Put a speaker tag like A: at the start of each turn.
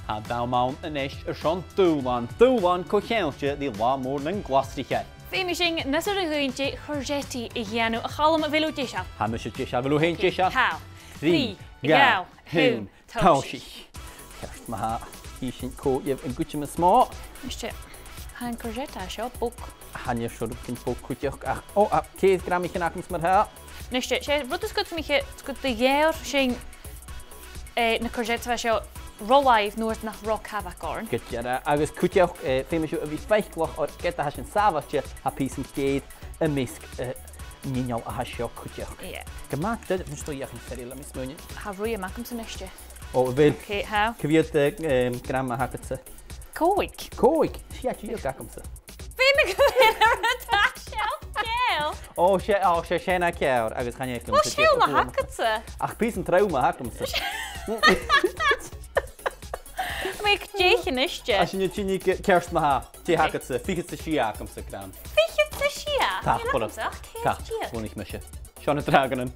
A: Ha dawmawn yn eich Sean Dwlan. Dwlan cocheiltje die la mór yn gwastrichau.
B: Fimishing nasar huintje chorgetti igianu a chalm velu disha.
A: Ha mysio jesha velu hein jesha.
B: How?
A: Ri, gael, hun, taushich. Kerst ma ha hishin ko jev en gutje me sma.
B: Mr. Han courgette show book.
A: Han je shod kin po kutjoch ach. Oh, 10 gram ich nakens met ha.
B: Mr. She brotus gut mich gut de year shing na courgette va show rollive noord nach rock havacorn.
A: Get jara agus kutjoch femisho a vi speichloch or get ha shin savasje ha pisen geet a misk Ninjal a hasio kutjoch.
B: Yeah.
A: Gemaakt dat is toch jachin serila mismunje.
B: Ha roeie makum se nestje.
A: Oh, wel.
B: Okay, how?
A: Kviet gram a haketse.
B: Koik.
A: Koik. Sjatje jo gakomse.
B: Fimik ta shell gel.
A: Oh, she shena kjaur. Agus gaan je
B: Wat shell na haketse?
A: Ach, pisen trauma hakomse.
B: Mek jeetje nestje.
A: Als je niet chini kerst ma ha. Je haketse. Figet se shia hakomse gram.
B: Fietje te shia.
A: Ta, voilà. Ta, woon ik mesje. Schon het dragenen.